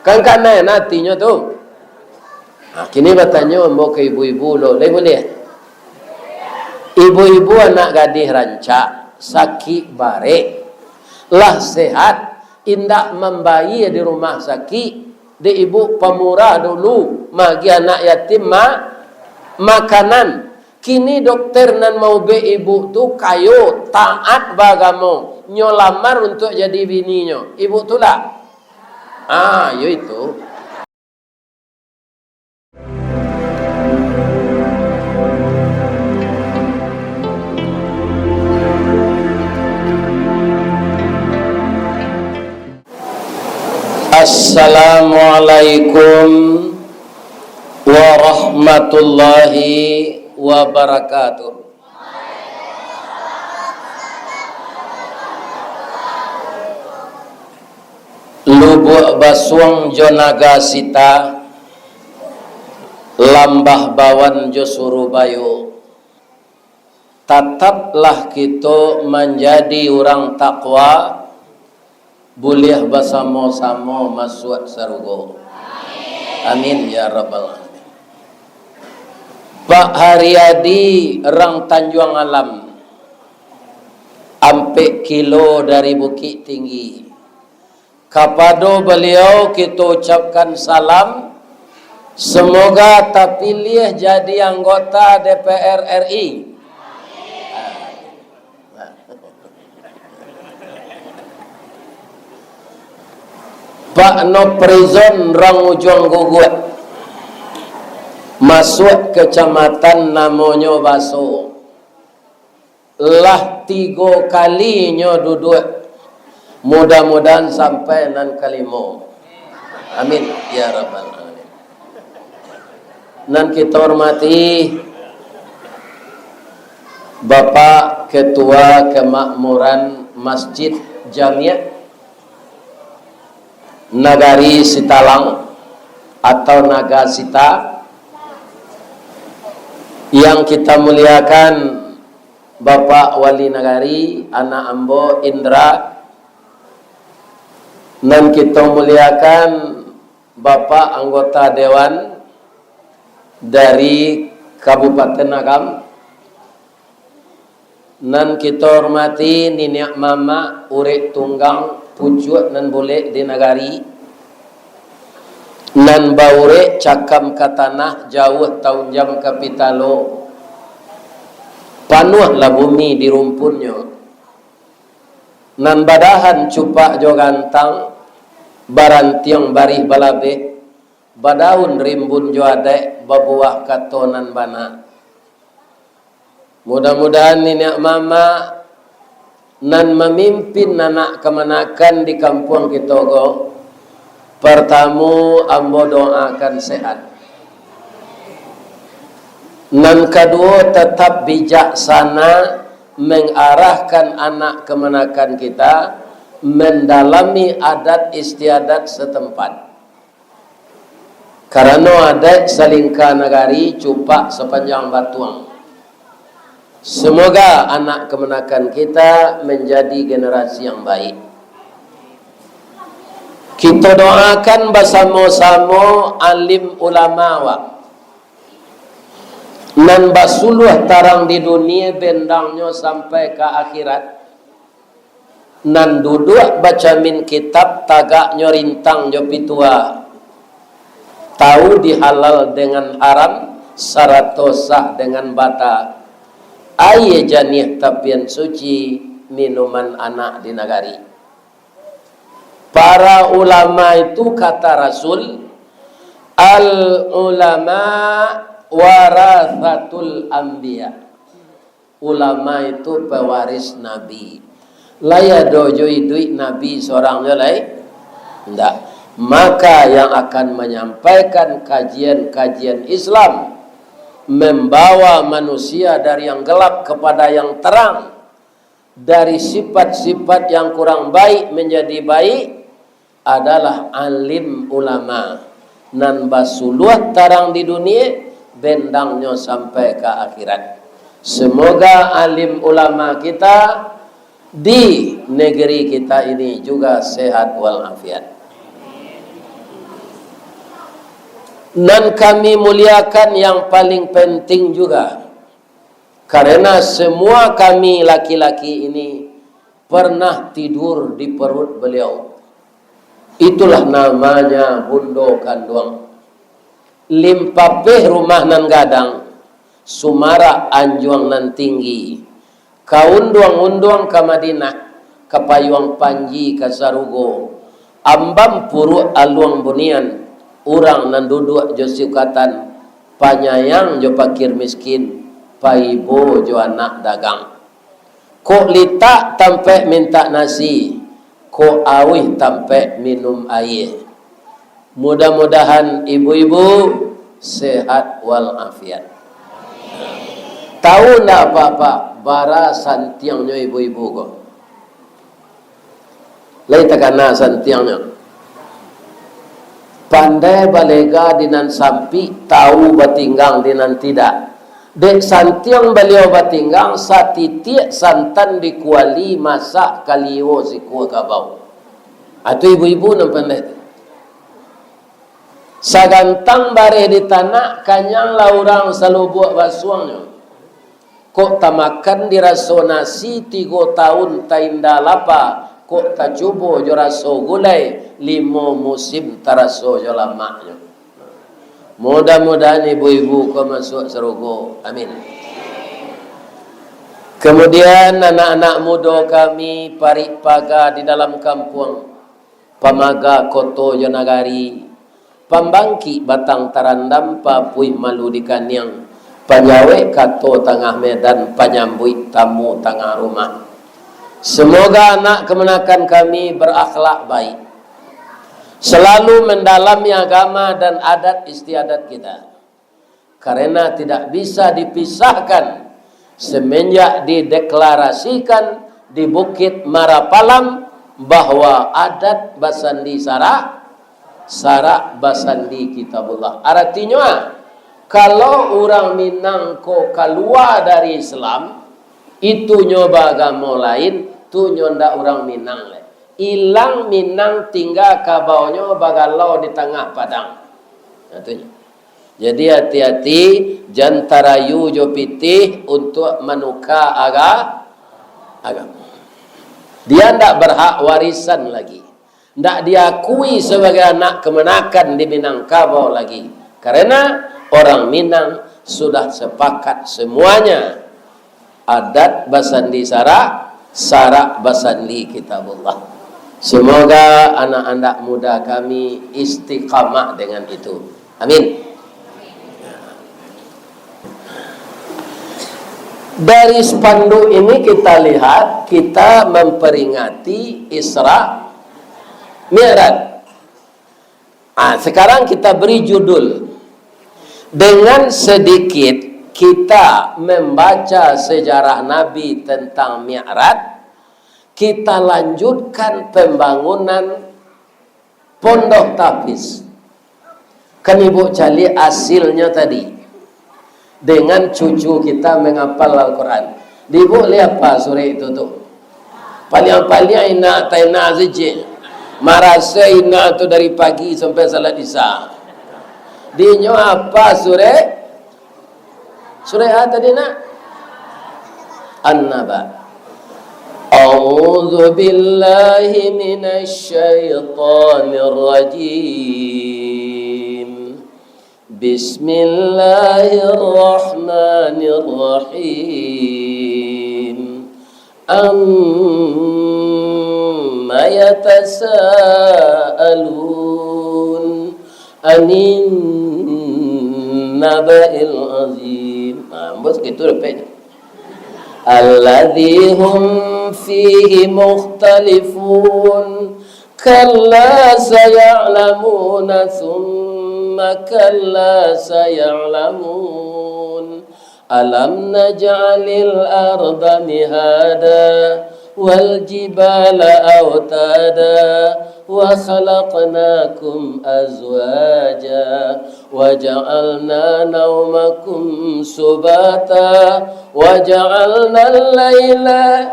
Kan kana natinya tu. Nah, kini bertanya mau ke ibu-ibu lo, boleh? Ibu-ibu anak gadis rancak, sakit bare, lah sehat, indak membayi di rumah sakit, di ibu pemurah dulu, magi anak yatim makanan. Kini dokter nan mau be ibu tu kayo taat bagamo, nyolamar untuk jadi bininya. Ibu tu lah. Yo itu. Assalamualaikum warahmatullahi wabarakatuh. Lubuk basuang jonaga sita, lambah bawan jo Surubayu. Tetaplah kita menjadi orang takwa, boleh bersama-sama masuk surga. Amin ya rabbal alamin. Pak Haryadi Rang Tanjung Alam, ampe kilo dari Bukit Tinggi. Kepada beliau kita ucapkan salam. Semoga terpilih jadi anggota DPR RI. Pak No Prison Rang Ujung Gugut, masuk kecamatan namanya Baso. Lah 3 kalinya duduk. Mudah-mudahan sampai nan kelima. Amin ya rabbal alamin. Nan kita hormati Bapak Ketua Kemakmuran Masjid Jamiah Nagari Sitalang atau Nagasita, yang kita muliakan Bapak Wali Nagari anak Ambo Indra, dan kita muliakan Bapak anggota Dewan dari Kabupaten Agam, dan kita hormati Nenek Mama Urek Tunggang pucuk nan boleh di nagari, nan baure cakam ke tanah jauh tahun jam kapitalo, panuh lah bumi di rumpunnya, nan badahan cupak jo gantang, barantiang barih balabe, badaun rimbun jo adek, babuah katonan bana. Mudah-mudahan Nenek Mama nan memimpin anak kemanakan di kampung kita go. Pertama ambo doakan sehat. Nan kedua tetap bijaksana mengarahkan anak kemanakan kita mendalami adat istiadat setempat. Karena adat salingka nagari cupak sepanjang batuang. Semoga anak kemenakan kita menjadi generasi yang baik. Kita doakan bersama-sama alim ulama wa. Nan basuluh tarang di dunia bendangnya sampai ke akhirat. Nan duduk baca min kitab tagaknya rintang jo pitua. Tahu dihalal dengan haram, sarato sah dengan bata. Aye janih tapian suci minuman anak di nagari. Para ulama itu kata Rasul, al ulama warathatul anbiya. Ulama itu pewaris nabi. Laya dojo duit nabi seorangnya lai? Enggak. Maka yang akan menyampaikan kajian-kajian Islam, membawa manusia dari yang gelap kepada yang terang, dari sifat-sifat yang kurang baik menjadi baik, adalah alim ulama. Nan basuluh tarang di dunia, bendangnya sampai ke akhirat. Semoga alim ulama kita di negeri kita ini juga sehat walafiat. Dan kami muliakan yang paling penting juga, karena semua kami laki-laki ini pernah tidur di perut beliau. Itulah namanya bundo kanduang. Limpapeh rumah nan gadang, sumara anjuang nan tinggi. Kaunduang-unduang ke Madinah, kapayuang panji ke Sarugo. Ambam puru aluang bunian, urang nan duduk jo sukatan, panyayang jo pakir miskin, paibo jo anak dagang. Ko lita tampe minta nasi, ko awih tampe minum air. Mudah-mudahan ibu-ibu sehat walafiat. Tahu ndak apa-apa bara santiangnya ibu-ibu kok. Lai takana santiangnya. Pandai balega dinan sampi, tahu batinggang dinan tidak. Dek santiang beliau batinggang satitiak santan dikuali masak kaliwo si kuah kabau. Atau ibu-ibu nan pandai. Sagantang bare di tanah kanyang laurang salubuk basuangnya. Kok tamakan diraso nasi 3 tahun tainda lapa. Kok tacubo jo raso gulai 5 musim taraso jo lamaknya. Mudah-mudahan ibu-ibu kau masuk surga. Amin. Kemudian anak-anak muda kami parik paga di dalam kampung, pamaga koto jo nagari, pambangki batang tarandam papuih malu di kaniang, panyawe kato tengah medan, panyambui tamu tengah rumah. Semoga anak kemenakan kami berakhlak baik, selalu mendalami agama dan adat istiadat kita, karena tidak bisa dipisahkan semenjak dideklarasikan di Bukit Marapalam bahwa adat Basandi Sarak Basandi Kitabullah. Artinya kalau orang Minang ko keluar dari Islam, itu nyoba agama lain, tu nyonda orang Minang le. Ilang Minang tinggal kabaunya bagalau di tengah padang. Artinya. Jadi hati-hati jantarayu jo pitih untuk menukar agama. Dia tidak berhak warisan lagi. Tidak diakui sebagai anak kemenakan di Minangkabau lagi. Karena orang Minang sudah sepakat semuanya. Adat Basandi Sarak Basandi Kitabullah. Semoga anak-anak muda kami istiqamah dengan itu. Amin. Dari spanduk ini kita lihat, kita memperingati Isra Mi'raj. Sekarang kita beri judul. Dengan sedikit kita membaca sejarah Nabi tentang Mi'raj, kita lanjutkan pembangunan Pondok Tapis. Kan Ibu cali hasilnya tadi. Dengan cucu kita menghafal Al-Quran. Ibu lihat apa sore itu tuh? Paling-paling ina taina ziji. Marasa ina tu dari pagi sampai salat isya. Dinyo apa sore? Sore apa tadi nak? An-Naba. A'udzu billahi minasy syaithanir rajim. Bismillahirrahmanirrahim. Amma yatasaalun anin naba'il azim. Bos gitu repenya. Alladzi hum fihi mukhtalifun kalla saya'lamuna thumma kalla saya'lamun alam naj'alil arda mihada wal jibala awtada wa khalaqnakum azwaja wa ja'alna nawmakum subata wa ja'alna al-laila.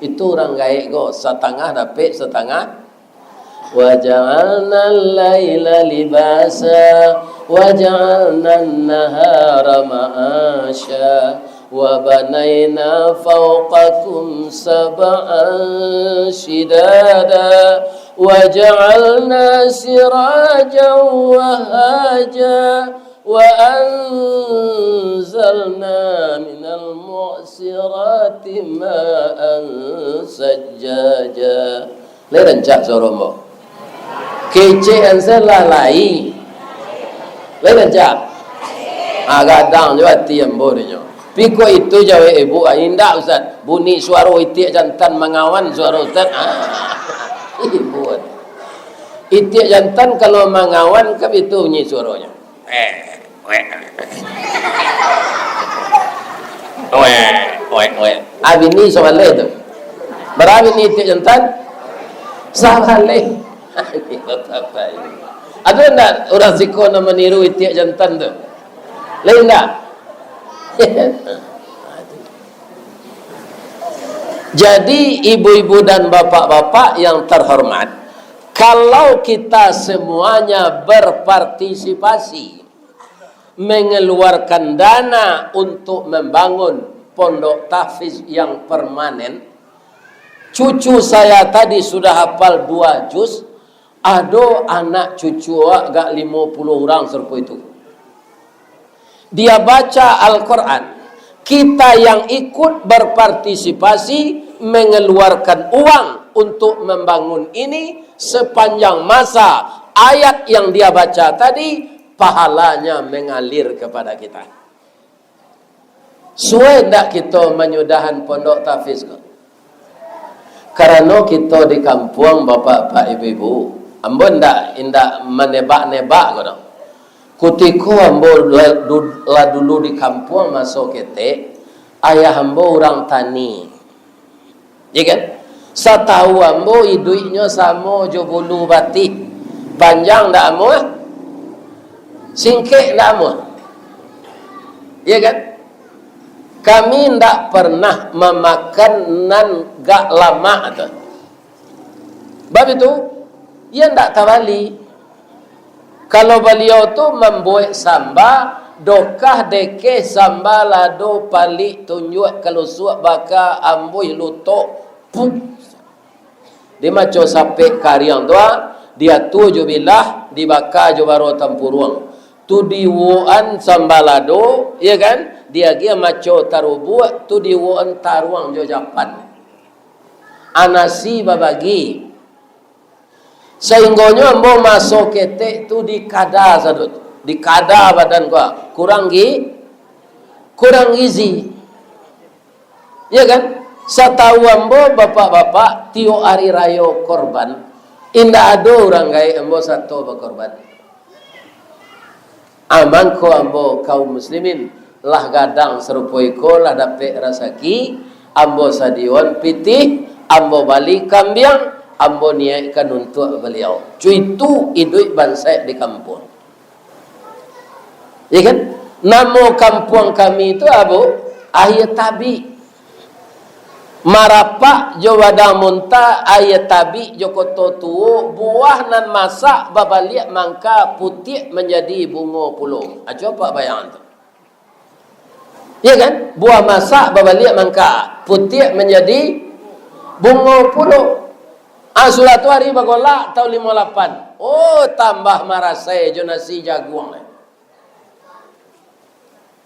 Itu orang gaik go setengah dapat setengah وجعلنا الليل لباسا وجعلنا النهار معاشا وبنينا فوقكم سبعا شدادا وجعلنا سراجا وهاجا وأنزلنا من المعصرات ماء سجاجا. Leren cak soromo kece ansalah lai leren cak agadang juga tiam bodohnya piko itu jawa ibu indah ustaz bunyi suara itik jantan mengawan suara ustaz ibu itik jantan kalau mengawan kan itu bunyi suaranya abini soal itu berapa ini itik jantan salah leh. Ada enggak orang zikir nama meniru itik jantan tu? Lain enggak? Jadi ibu-ibu dan bapak-bapak yang terhormat, kalau kita semuanya berpartisipasi mengeluarkan dana untuk membangun pondok tahfiz yang permanen, cucu saya tadi sudah hafal 2 juz, ada anak cucu agak 50 orang serpu itu. Dia baca Al-Quran. Kita yang ikut berpartisipasi mengeluarkan uang untuk membangun ini sepanjang masa ayat yang dia baca tadi, pahalanya mengalir kepada kita. Suai tak kita menyudahan pondok tahfiz kok? Karena kita di kampung bapak-bapak ibu-ibu, ambo ndak menebak-nebak kono. Kutiku ambo dulu di kampung masuk ketek, ayah ambo orang tani. Ya kan? Satahu ambo iduiknya sama jo bulu batik. Panjang ndak ambo? Singkek ndak ambo? Ya kan? Kami tidak pernah memakan nan gak lama tu. Sebab itu, ia tidak tawali. Kalau beliau tu membuat samba, dokah deke samba lado palik tunjuk kalau suap baka amboi lutok puk. Dia macam sampai kariang tu, dia tuju bilah dibakar jo baro tampuruang. Tu diwuan samba lado, ya kan? Dia dia maco taruh buat tu di won taruang jo japan anasi babagi sehinggonya mau masuk ketek tu di kada sadut di kada badan gua kurang gizi ya kan satahu ambo bapak-bapak tio hari rayo korban indah ada orang gaya ambo satu berkorban aman ko ambo kaum muslimin lah gadang serupoi ko lah dapat rasaki ambo sadiwan pitih ambo balik kambiang ambo niatkan untuk beliau cuitu idui bansai di kampung ya kan namo kampung kami itu abu ayat tabi marapak jo wadang munta ayat tabi jo koto tuo buah nan masak babaliak mangka putih menjadi bunga pulung coba bayang tu. Ya kan? Buah masak babaliak mangka putih menjadi bunga puluh. Surat tu hari bagolak tahun 58. Oh, tambah marasai jo nasi jagung.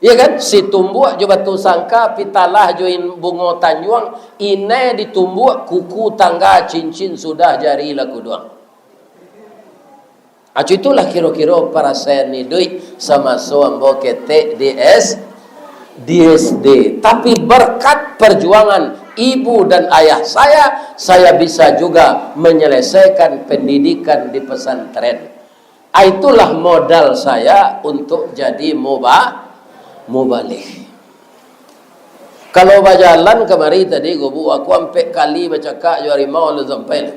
Ya kan? Si tumbuk jo batu sangka pitalah join bunga tanjuang, ine ditumbuk kuku tangga cincin sudah jari laku doang. Itulah kira-kira para saya ni duit sama ambo ketek DSD, tapi berkat perjuangan ibu dan ayah saya bisa juga menyelesaikan pendidikan di pesantren. Itulah modal saya untuk jadi mubalik. Kalau berjalan kemari tadi gubu aku sampai kali bercakap jo harimau lu sampai.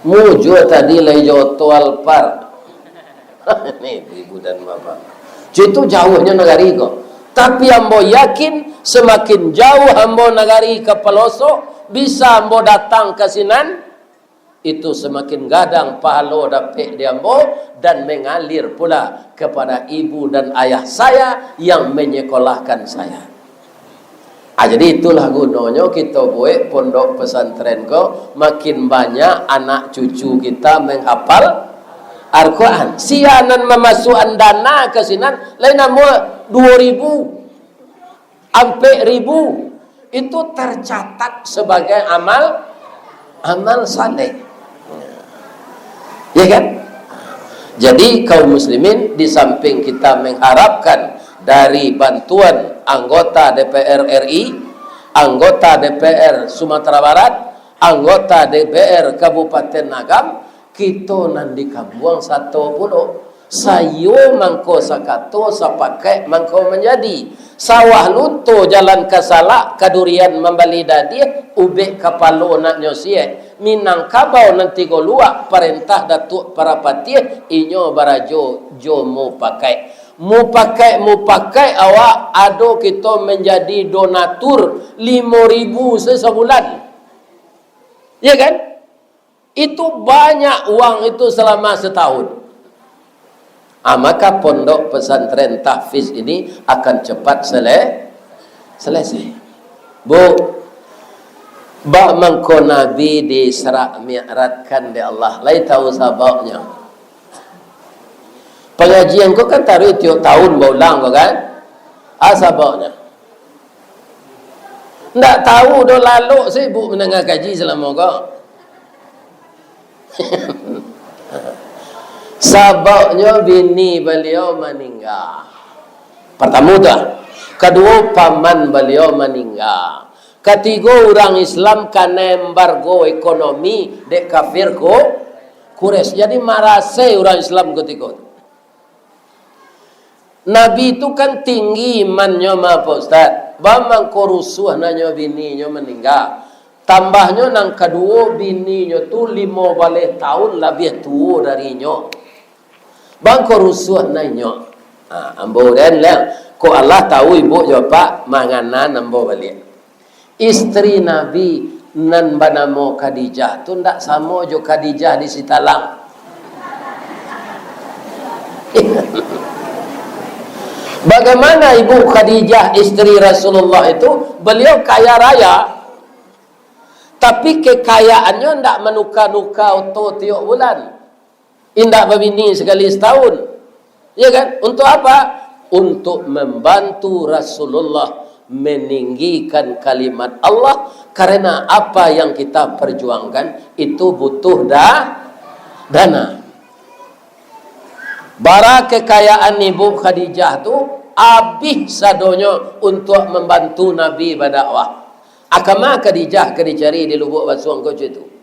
Mujo tadi lejo tual par. Ini ibu dan bapak. Itu jauhnya negari kok. Tapi ambo yakin semakin jauh ambo nagari ke pelosok bisa ambo datang ke sinan itu semakin gadang pahala dapat diambo dan mengalir pula kepada ibu dan ayah saya yang menyekolahkan saya. Jadi itulah gunanya kita buat pondok pesantren ko, makin banyak anak cucu kita menghafal Al-Quran. Sianan memasukkan dana ke sinan lain nama 2.000 sampai 1.000 itu tercatat sebagai amal saleh. Ya kan? Jadi kaum muslimin, di samping kita mengharapkan dari bantuan anggota DPR RI, anggota DPR Sumatera Barat, anggota DPR Kabupaten Agam, kita nanti kabuang satu puluh. Sayo mangko sakato sapakai mangko menjadi. Sawah lunto jalan kasalak kadurian membali dadi ube kapalo nak nyosie. Minangkabau nanti go luak perintah datuk para patih inyo barajo jo mu pakai. Mu pakai awak ado kita menjadi donatur 5.000 sebulan. Ya kan? Itu banyak uang itu selama setahun. Maka pondok pesantren tahfiz ini akan cepat selesai. Bu, bak mangko Nabi diserak mi'ratkan di Allah. Lai tahu sababnya. Pengajian kau kan taruh tiap tahun berulang kau kan? Sababnya. Ndak tahu dah lalu sibuk mendengar kaji selama kau. Sababnya bini beliau meninggal. Pertama dah. Kedua paman beliau meninggal. Ketiga orang Islam kena embargo ekonomi dek kafir ko Quraisy. Jadi marase orang Islam ketika. Nabi itu kan tinggi imannya mah Pak Ustaz. Bamang korusuh nanya bininya meninggal. Tambahnya nang kedua bininya tu 15 tahun lebih tua darinya. Bang korusuh nanya. Ambo dan lah. Ko Allah tahu ibu jawab manganan ambo balik. Istri Nabi nan banamo Khadijah tu ndak sama jo Khadijah di Sitalang. Bagaimana ibu Khadijah istri Rasulullah itu beliau kaya raya. Tapi kekayaannya ndak menuka-nuka untuk tiap bulan. Indak berbini sekali setahun. Ya kan? Untuk apa? Untuk membantu Rasulullah meninggikan kalimat Allah. Karena apa yang kita perjuangkan itu butuh dana. Bara kekayaan ibu Khadijah tu habis sadonya untuk membantu Nabi berdakwah. Akama Khadijah dicari di lubuk basuang kau itu.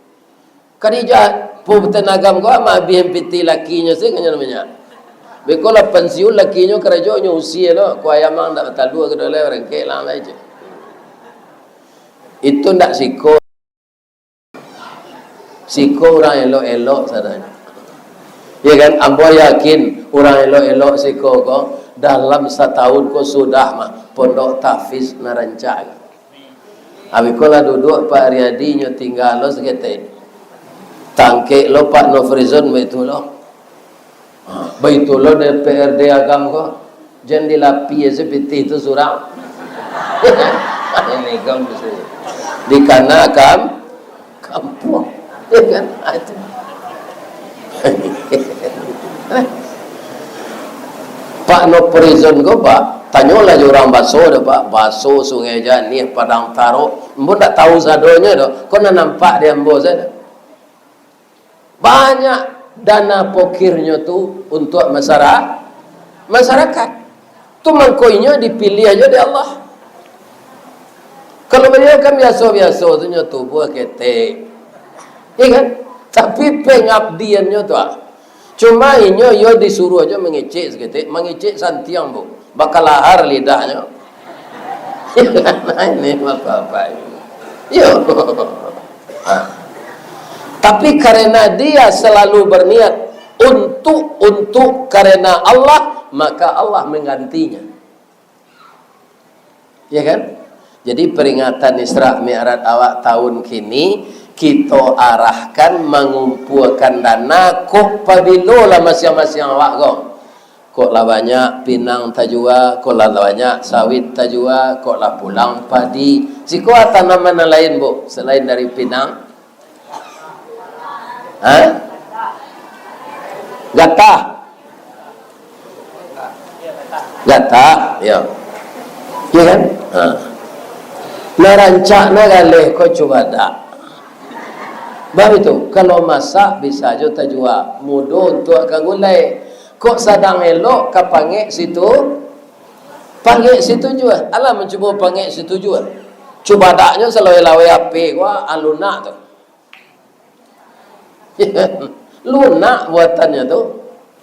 Khadijah pun tenagam kau ama BMPT lakinya sih kan namanya. Bekola pensiun lakinya kerajanya usia lo, kau ayamang tak betal dua kedua orang kelang aja. Itu ndak siko orang elok-elok sadanya. Ya kan, ambo yakin orang elok-elok siko kau dalam setahun kau sudah mah pondok tahfiz narancak. Abikola duduk Pak Riyadi nyo tinggal lo sekete. Tangke lo Pak Nofrizon begitu lo. Begitu lo DPRD agam ko. Jangan dilapi seperti itu surang. Ini kamu sih. Di kana kampung. Ya kan? Itu. Pak Nofrizon ko Pak. Tanyalah orang baso dah Pak, baso Sungai Janih, Padang Taro. Mbok tak tahu sadonya dah. Kau nak nampak dia mbok saya. Banyak dana pokirnya tu untuk masyarakat. Tu mangkoinya dipilih aja di Allah. Kalau beliau kan biasa-biasa tu nyoto buah ketek. Ya kan? Tapi pengabdiannya tu cuma inyo yo disuruh aja mengecek seketik, mengecek santiang bu. Bakal lahar lidahnya. Ini apa-apa. Yo. Tapi karena dia selalu berniat untuk karena Allah, maka Allah menggantinya. Ya kan? Jadi peringatan Isra Mi'raj awak tahun kini kita arahkan mengumpulkan dana kok pabilo lah masing-masing awak kok lah banyak pinang tajua, kok lah banyak sawit tajua, kok lah pulang padi. Siku tanaman lain bu selain dari pinang? Gatah. Gatah, ya. Iya kan? Nah rancakna galih kau coba dak. Baru itu kalau masak bisa aja tajua mudah untuk kagulai. Kok sadang elok ka panggek situ? Panggek situ juga. Alah mencuba panggek situ juga. Coba daknya selawe lawe ape gua aluna tu. Lunak buatannya tu.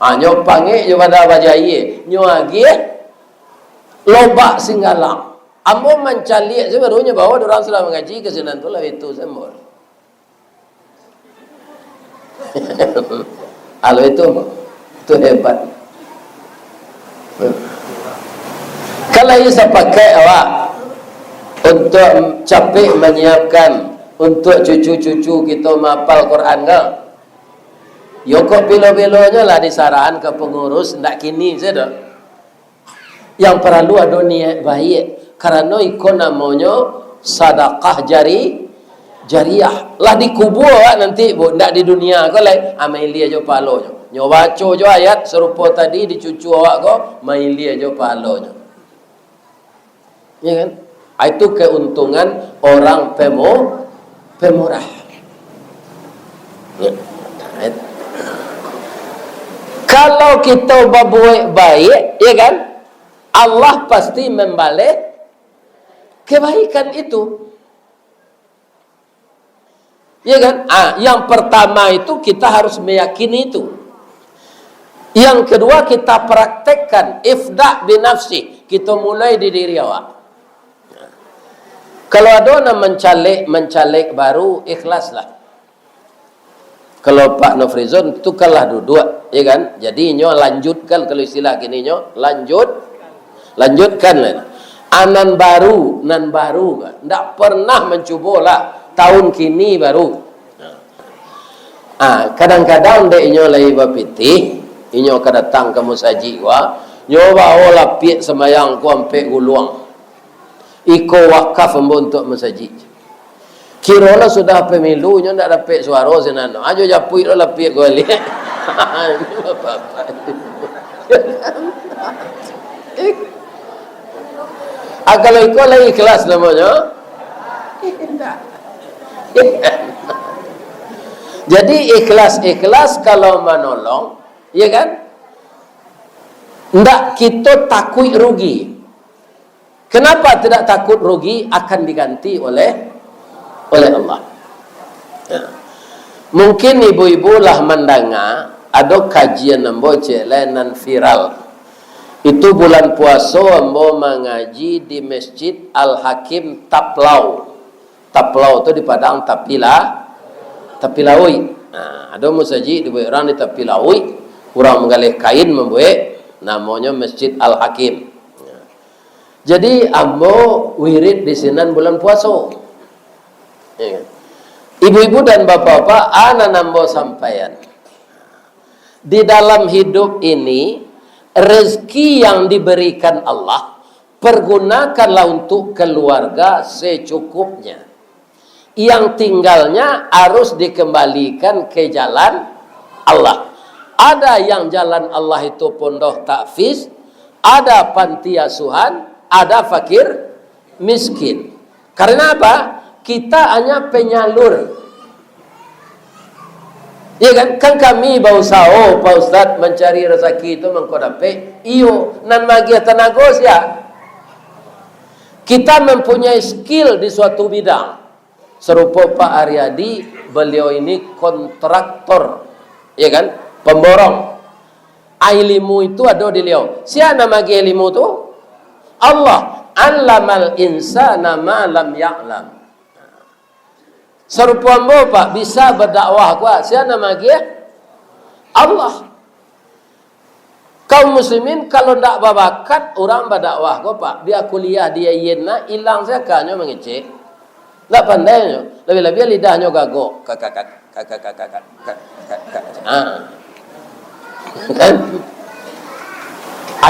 Nyo panggek je pada bajaye. Nyo agi lobak singgalang. Ambo mencaliak je barunya bawa orang sudah mengaji ke sana tu lah itu semua. Kalau itu hebat. Kalau bisa pakai awak untuk capek menyiapkan untuk cucu-cucu kita mapal Quran ke? Yoko bilo-bilonya lah disarahan ke pengurus ndak kini saja. Yang perlu ada niat baik. Karena ikut namanya sedekah jariah lah dikubur nanti bu ndak di dunia kau lai amaili aja pahalanya nyo baca jo ayat serupa tadi dicucu awak kau maili aja pahalanya ya kan itu keuntungan orang pemurah ya. Kalau kita berbuat baik ya kan Allah pasti membalik kebaikan itu. Ya kan? Yang pertama itu kita harus meyakini itu. Yang kedua kita praktekkan ifda' binafsi. Kita mulai di diri awak. Kalau ada orang mencalek baru, ikhlaslah. Kalau Pak Nofrizon tukarlah duduk, ya kan? Jadi nyo lanjutkan kalau istilah gini nyo lanjutkan lah. Nan baru kan. Ndak pernah mencubalah. Tahun kini baru. Kadang-kadang dek inyo lai bapiti, inyo kedatang ke musaji wa, nyo bawa lapik semayang ku ampe guluang. Iko wakaf untuk musaji. Kirola sudah pemilu nyo ndak dapat suara senano. Ajo japui lo lapik ku ali. Kalau iko lai ikhlas namanya. Jadi ikhlas kalau menolong, ya kan? Ndak kita takut rugi. Kenapa tidak takut rugi? Akan diganti oleh Allah. Ya. Mungkin ibu-ibu lah mendengar ada kajian ambo celenan viral. Itu bulan puasa ambo mengaji di Masjid Al-Hakim Taplau. Taplau itu di Padang Tapilaui. Ada musaji dibuat orang di Tapilaui, orang menggalih kain membuat namanya Masjid Al-Hakim. Jadi ambo wirid di sinan bulan puasa. Ibu-ibu dan bapak-bapak, ana nambo sampaian. Di dalam hidup ini rezeki yang diberikan Allah pergunakanlah untuk keluarga secukupnya. Yang tinggalnya harus dikembalikan ke jalan Allah. Ada yang jalan Allah itu pondok takfiz, ada panti asuhan, ada fakir miskin. Karena apa? Kita hanya penyalur. Ya kan kami berusaha Pak Ustaz mencari rezeki itu mengkodape. Iyo nan magia tenaga ya. Kita mempunyai skill di suatu bidang. Serupa Pak Aryadi, beliau ini kontraktor, ya kan, pemborong. Ilmu itu ada di beliau. Siapa nama ilmu itu? Allah. Allamal insana ma lam ya'lam. Serupa ambo Pak bisa berdakwah kuat. Siapa nama Allah. Kaum muslimin kalau tidak berbakat orang berdakwah kok Pak. Dia kuliah dia yena hilang zakanya mengecek. Tak pandai. Lebih-lebih lidahnya gagok. Kan?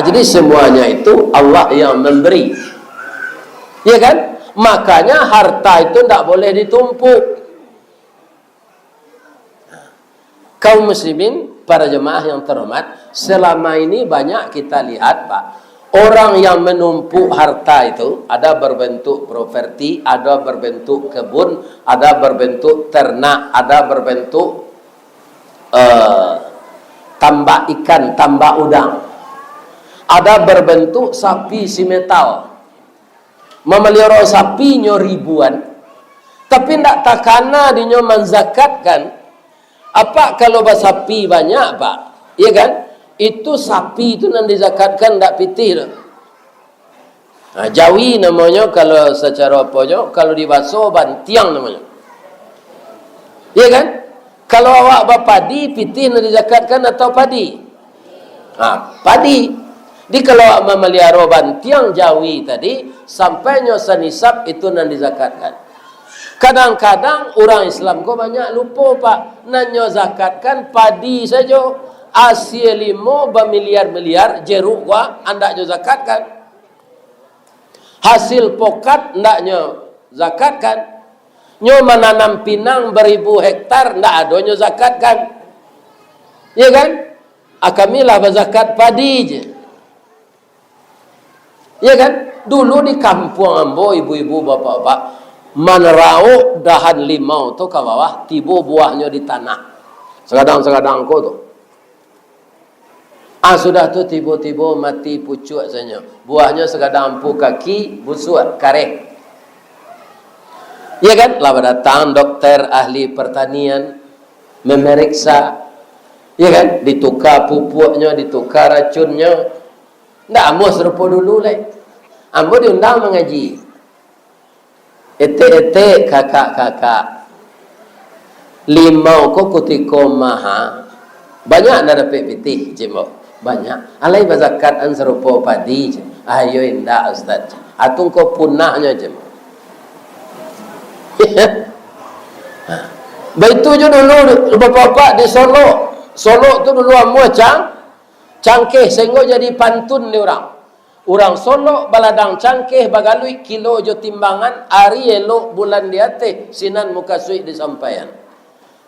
Jadi semuanya itu Allah yang memberi. Ya kan? Makanya harta itu tidak boleh ditumpuk. Kaum muslimin, para jemaah yang terhormat, selama ini banyak kita lihat, Pak, orang yang menumpuk harta itu ada berbentuk properti, ada berbentuk kebun, ada berbentuk ternak, ada berbentuk tambak ikan, tambak udang, ada berbentuk sapi si metal. Memelihara sapi nyo ribuan, tapi ndak takana dinyo menzakatkan. Apa kalau sapi banyak, Pak? Iya kan? Itu sapi itu nan dizakatkan ndak pitih. Nah, Jawi namanya kalau secara apanya, kalau di Baso bantiang namanya. Iya kan? Kalau awak bapadi, pitih nan dizakatkan atau padi? Nah, padi. Di kalau awak memelihara bantiang Jawi tadi, sampainya senisab itu nan dizakatkan. Kadang-kadang orang Islam kok banyak lupa, Pak. Nanyo zakatkan padi saja. Asia limo bermiliar-miliar jeruk gua anda jo zakatkan. Hasil pokat ndaknya zakatkan. Nyo menanam pinang beribu hektar ndak ada nyo zakatkan. Ya kan? Akamilah berzakat padi je. Ya kan? Dulu di kampung ambo ibu-ibu bapak-bapak menerau dahan limau tu ke bawah, tiba buahnya di tanah. Sekadang-sekadang ko tu. Sudah tu tiba-tiba mati pucuk saja. Buahnya sekadang ampu kaki, busuk, karek. Ya kan? Lalu datang dokter ahli pertanian memeriksa. Ya kan? Ditukar pupuknya, ditukar racunnya. Ndak ambo serupa dulu leh. Ambo diundang mengaji. Ete kakak-kakak. Limau ko kutiko maha. Banyak dah dapat pitih jemok. Banyak. Alai bazakat an serupa padi je. Ayo indah ustaz. Atung ko punahnya jemok. Begitu je dulu bapak-bapak di Solo. Solo tu dulu ambo cangkeh sehingga jadi pantun ni orang. Orang Solo baladang cangkeh bagalui kilo jo timbangan hari elok bulan dia teh sinan muka suik disampaian.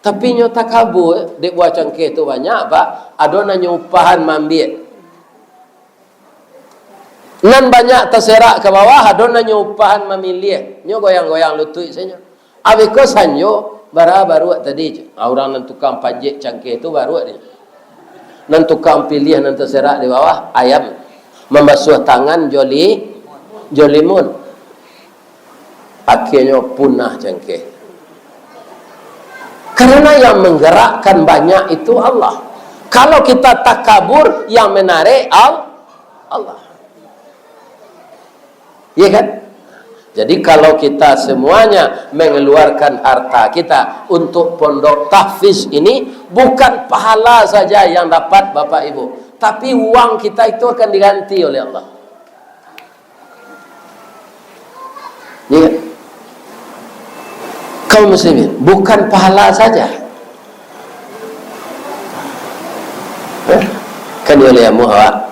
Tapi nyo takabur dek buah cangkeh tu banyak, Pak. Adona nyo upahan mambie. Nan banyak terserak ke bawah adona nyo upahan memilih. Nyo goyang-goyang lutut saja. Abiko sanyo baru tadi je. Orang nan tukang pajek cangkeh tu baru ni. Nan tukang pilih nan terserak di bawah ayam. Membasuh tangan jolimun. Akhirnya punah cangkeh. Karena yang menggerakkan banyak itu Allah. Kalau kita takabur, yang menarik Allah. Ya kan? Jadi kalau kita semuanya mengeluarkan harta kita untuk pondok tahfiz ini, bukan pahala saja yang dapat Bapak Ibu, tapi uang kita itu akan diganti oleh Allah. Ya. Kaum muslimin, bukan pahala saja. Kan oleh muha.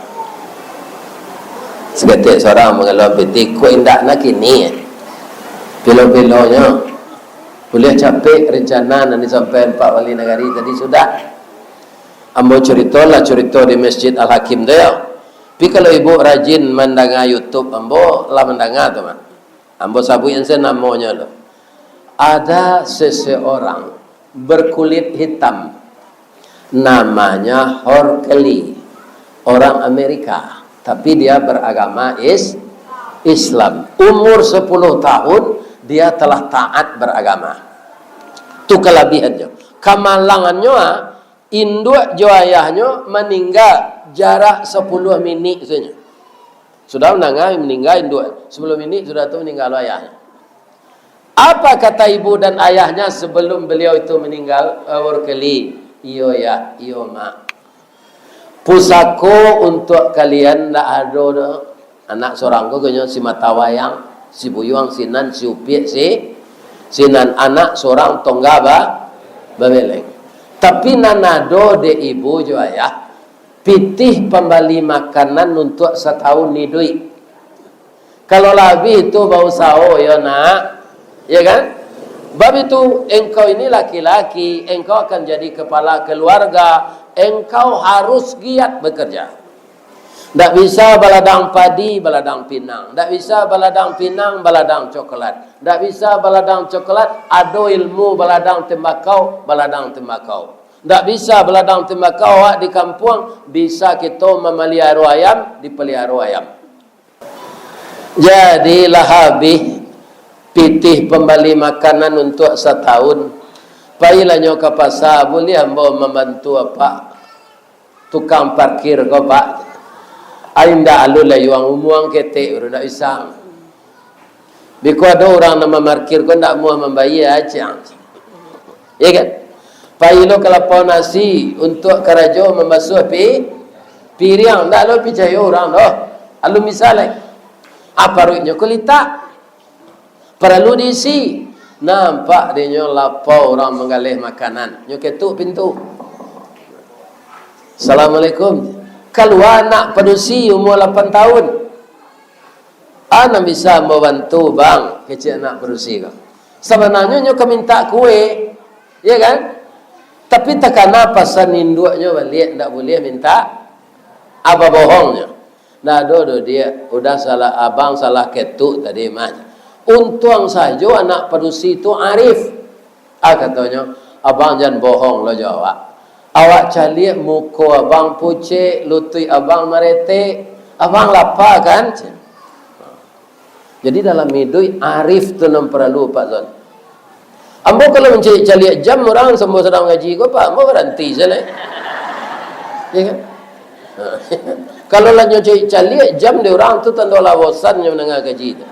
Seketik seorang mengeluar peti, ku indak nak kini. Pilo-pilonya boleh capek rencana nanti sampai 4 wali negari tadi sudah. Ambo cerita di Masjid Al-Hakim dia. Tapi kalau ibu rajin mendengar YouTube, ambo lah mendengar tu, ambo sabuin saya namanya lo. Ada seseorang berkulit hitam, namanya Horkeli, orang Amerika, tapi dia beragama Islam. Umur 10 tahun dia telah taat beragama. Itu kelebihannya. Kemalangannya, induk jo ayahnya meninggal jarak 10 minit saja. Sudah meninggal induk 10 minit sudah tu meninggal ayahnya. Apa kata ibu dan ayahnya sebelum beliau itu meninggal? Horkeli, iyo ya, iyo mak. Pusako untuk kalian ndak ada dah. Anak seorang ko si mata wayang, si buyuang, si nan, si upiak, si Sinan anak seorang tonggaba babeleng. Tapi nanado de ibu jo ayah pitih pembali makanan untuk setahun ni duit. Kalau lebih itu bau sao ya nak, ya kan? Bab itu engkau ini laki-laki, engkau akan jadi kepala keluarga, engkau harus giat bekerja. Tak bisa baladang padi, baladang pinang. Tak bisa baladang pinang, baladang coklat. Tak bisa baladang coklat, ado ilmu baladang tembakau, baladang tembakau. Tak bisa baladang tembakau di kampung, bisa kita memelihara ayam, dipelihara ayam. Jadilah habis pitih pembali makanan untuk setahun. Pailah nyo ke pasar, boleh hamba membantu apa? Tukang parkir kau pak. Ainda alul layuang umuang ketek udah tak bisa. Biku ada orang nama parkir kau tak mau membayar aja. Ya kan? Pailo kelapa nasi untuk kerajo membasuh piring. Tak lo percaya orang doh. Alu misalnya apa ruitnya kulita perlu diisi. Nampak dia nyo lapau orang menggalih makanan. Nyo ketuk pintu. Assalamualaikum. Kalau anak pedusi umur 8 tahun, anak bisa membantu bang kecil anak pedusi kau. Sebenarnya nyo minta kue, ya kan? Tapi takana pasal induknya balik tak boleh minta apa bohongnya. Nah do dia udah salah abang salah ketuk tadi mah. Untung saja anak pedusi itu arif. Katanya abang jangan bohong lo jawab. Awak calik muka abang pucik, lutut abang meretek, abang lapar kan? Jadi dalam hidup arif tu nam perlu Pak Zon. Ambo kalau mencari calik jam orang semua sedang ngaji ko Pak, ambo berhenti saja. Ya kan? Kalau lah cari calik jam dia orang tu tanda lawasan yang menengah gaji tu.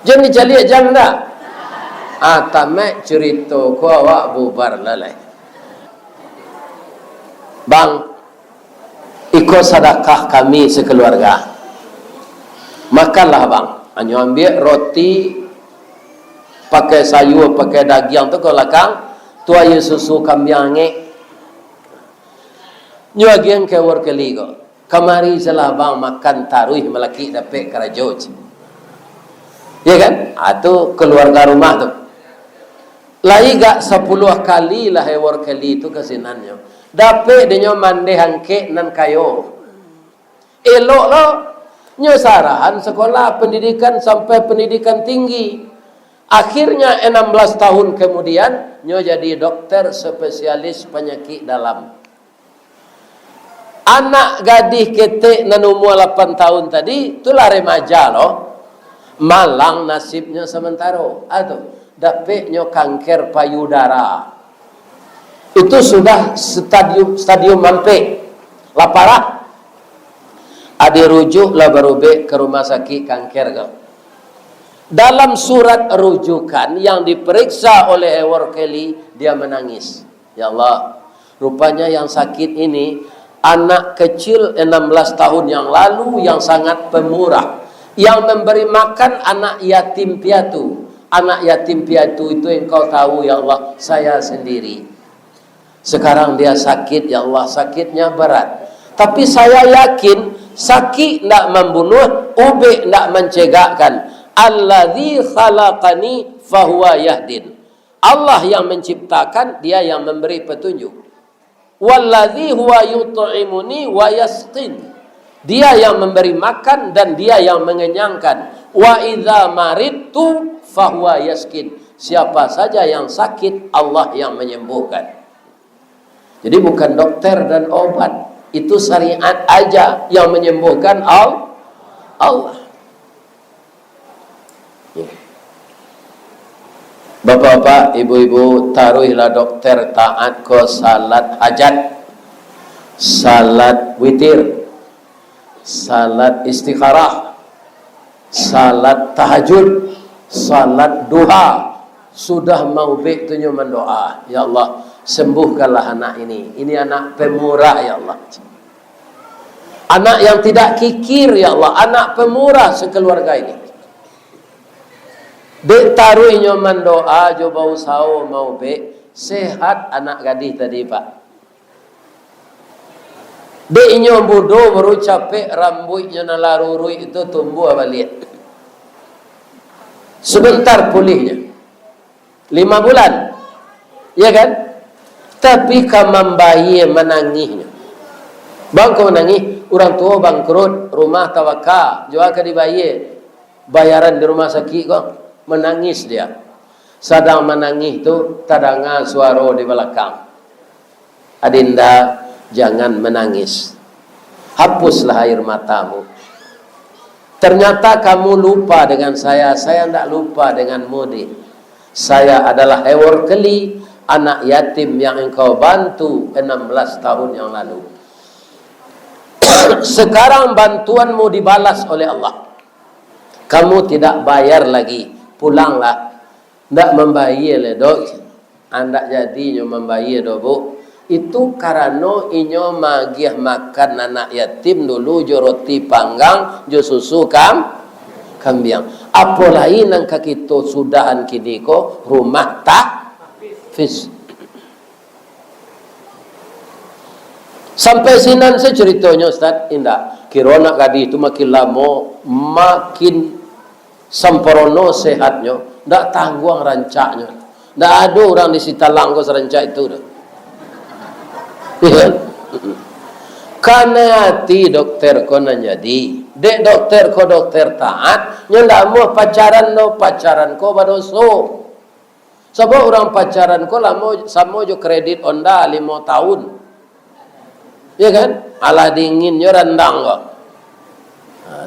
Jangan dicalik jam dah. Tamak cerita ko awak bubar lalai. Bang, ikut sedekah kami sekeluarga. Makanlah bang. Anyo ambil roti, pakai sayur, pakai daging tu ke belakang. Tu air susu kambing ngek. Nyo agen ke workeli ko. Kamari salah bang makan taruh melaki dapat kerajoj. Ya kan? Itu keluarga rumah tu. Lai gak 10 kali lah workeli tu kesinannya. Dapat dia mandi hangke nan kayo. Elok lo nyo sarahan sekolah pendidikan sampai pendidikan tinggi. Akhirnya 16 tahun kemudian nyo jadi dokter spesialis penyakit dalam. Anak gadis ketek nan umur 8 tahun tadi itulah remaja lo. Malang nasibnya sementara. Aduh, dapat nyo kanker payudara. Itu sudah stadium mampe laparah. Ada rujuk lah baru ke rumah sakit kanker kau. Dalam surat rujukan yang diperiksa oleh Workeli, dia menangis. Ya Allah, rupanya yang sakit ini anak kecil 16 tahun yang lalu yang sangat pemurah, yang memberi makan anak yatim piatu. Anak yatim piatu itu engkau tahu ya Allah, saya sendiri. Sekarang dia sakit, ya Allah, sakitnya berat. Tapi saya yakin sakit tidak membunuh, ube tidak mencegahkan. Alladzi khalaqani fahuwa yahdin. Allah yang menciptakan, dia yang memberi petunjuk. Walladzi huwa yut'imuni wa yasqin. Dia yang memberi makan dan dia yang mengenyangkan. Wa idza maridtu fahuwa yasqin. Siapa saja yang sakit, Allah yang menyembuhkan. Jadi bukan dokter dan obat, itu syariat aja yang menyembuhkan Allah. Bapak-bapak, ibu-ibu, taruhlah dokter taat ke salat hajat, salat witir, salat istikharah, salat tahajud, salat duha. Sudah mau baik tu mendoa, ya Allah, sembuhkanlah anak ini. Ini anak pemurah ya Allah. Anak yang tidak kikir ya Allah. Anak pemurah sekeluarga ini. Dek taruh nyoman doa jo bau sao mau be sehat anak gadis tadi pak. Dek nyo bodoh baru capek rambutnya nalarurui itu tumbuh balik. Sebentar pulihnya 5 bulan, ya kan? Tapi kamam bayi menangisnya. Bangko menangis, orang tua bangkrut, rumah tawaka, jual ke di bayi, bayaran di rumah sakit kok, menangis dia. Sedang menangis itu terdengar suara di belakang. Adinda, jangan menangis. Hapuslah air matamu. Ternyata kamu lupa dengan saya tidak lupa denganmu, Dik. Saya adalah Hewar Keli, anak yatim yang engkau bantu 16 tahun yang lalu. Sekarang bantuanmu dibalas oleh Allah. Kamu tidak bayar lagi, pulanglah. Tidak membayar le dok. Anda jadinya membayar do bu. Itu karena inyo magiah makan anak yatim dulu jo roti panggang jo susu kambiang. Apalagi nang kakito sudahan kini ko rumah tak fis. Sampai sinan saya ceritanya Ustaz indah. Kirona kadi itu makin lama makin sempurna sehatnya. Ndak tangguang rancaknya. Ndak ada orang di Sitalang ko serancak itu dah. Karena hati dokter ko nanjadi. Dek dokter ko dokter taat. Nya ndak mau pacaran no pacaran ko badoso. Sebab orang pacaran ko lama sama jo kredit onda 5 tahun. Ya kan? Alah dinginnya rendang kok. Nah,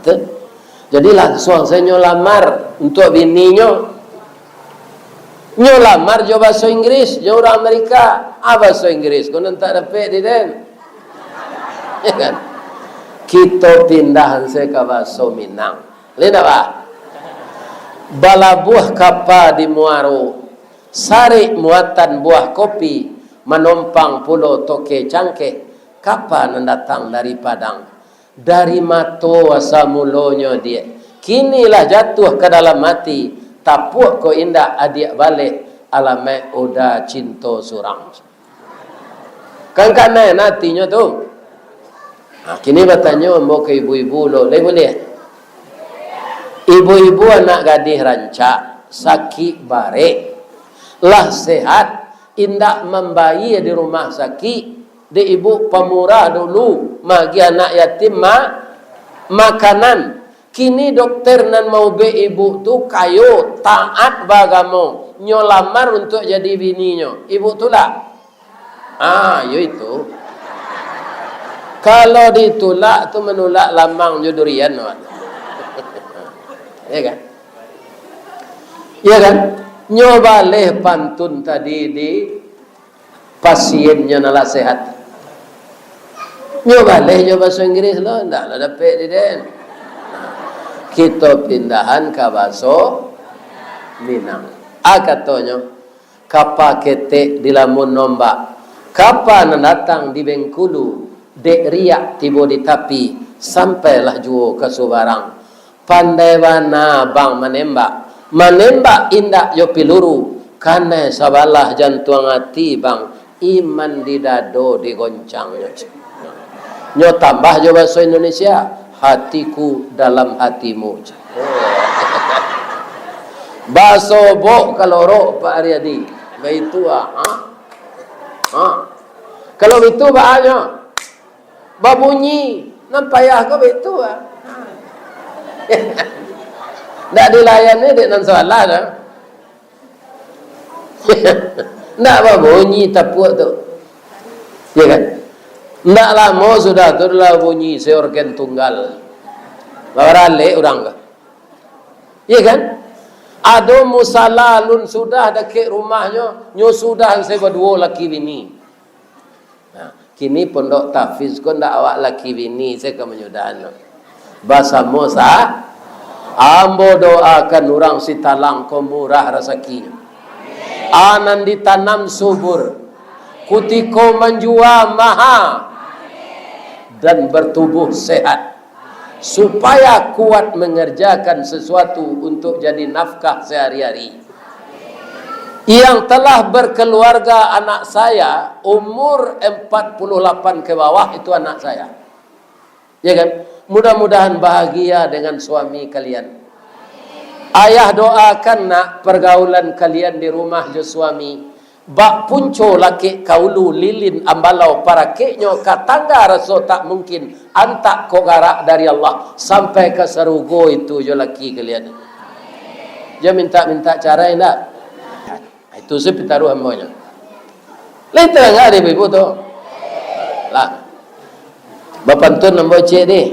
jadi langsung saya nyolamar untuk bininya. Nyolamar jo bahasa Inggris, jo orang Amerika. Bahasa Inggris, kau nanti dapat di den. Ya kan? Kita pindahan saya ke bahasa Minang. Lihat apa? Bala buah kapa di Muaro. Sari muatan buah kopi. Menompang pulau Toke Cangke. Kapan datang dari Padang? Dari mato asa mulonyo dia. Kinilah jatuh ke dalam mati. Tapuh ko indah adik balik. Alame udah cinta surang. Kan kana natinya tu. Nah, kini bertanya mau ke ibu-ibu lo. Boleh? Ibu-ibu anak gadis rancak. Sakit barek. Lah sehat. Indak membayi di rumah sakit. Di ibu pemurah dulu magi anak yatim makanan. Kini dokter nan mau be ibu tu kayo taat bagamo nyolamar untuk jadi bininya. Ibu tu lah. Yo itu. Kalau ditulak tu menulak lamang judurian. Ya kan? Ya kan? Nyoba leh pantun tadi di pasiennya nala sehat. Nyoba bahasa Inggris lo, ndak lah dapat di den. Kita pindahan ke bahasa Minang. Katanya, kapa kete di lamun nombak, kapa datang di Bengkulu, dek riak tibo di tapi, sampailah juo ke Subarang. Pandai wana bang menembak indak yo piluru, karena sabalah jantung hati bang, iman di dado digoncangnya. Nyo tambah jo bahasa Indonesia, hatiku dalam hatimu. Bahasa bok kaloro Pak Aryadi. Baitu Kalau itu bahanya babunyi nampayah ko betu Ndak dilayani dek nan salah dah. Ndak babunyi tapuak tu. Ya kan? Ndak lama sudah tu adalah bunyi seorgan tunggal. Lawarale orang ke? Ya kan? Ada musala lun sudah dekat rumahnya, nyo sudah saya berdua laki bini. Nah, kini pondok tahfiz ko ndak awak laki bini saya ke menyudahan. Bahasa Musa, ambo doakan orang Sitalang ko murah rezeki. Anan ditanam subur. Kutiko menjual mahal dan bertubuh sehat. supaya kuat mengerjakan sesuatu untuk jadi nafkah sehari-hari. Yang telah berkeluarga, anak saya umur 48 ke bawah, itu anak saya, ya kan? Mudah-mudahan bahagia dengan suami kalian. Ayah doakan nak pergaulan kalian di rumah jo suami bak punco laki kaulu lilin ambalau para kenyo katangga raso tak mungkin antak kogarak dari Allah sampai ke serugo itu jo laki kalian. Dia minta cara enggak? Itu sih pitaruh amonya. Lenta enggak ada ibu tu. Lah. Bapantun nambo cek deh.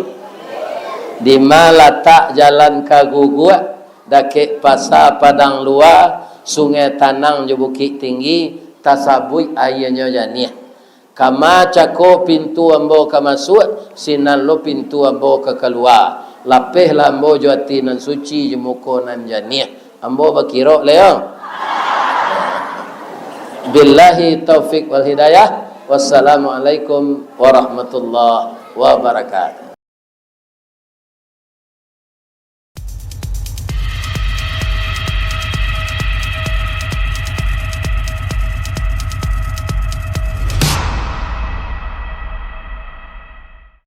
Di malata jalan kagugua dake pasar padang luar sungai tanang je bukit tinggi tasabui ayahnya janiah kama cako pintu ambo ka masuk sinan lo pintu ambo ka keluar lapeh lambo jati nan suci je muko nan janiah ambo bakiro leong. Billahi taufik wal hidayah. Wassalamualaikum warahmatullahi wabarakatuh.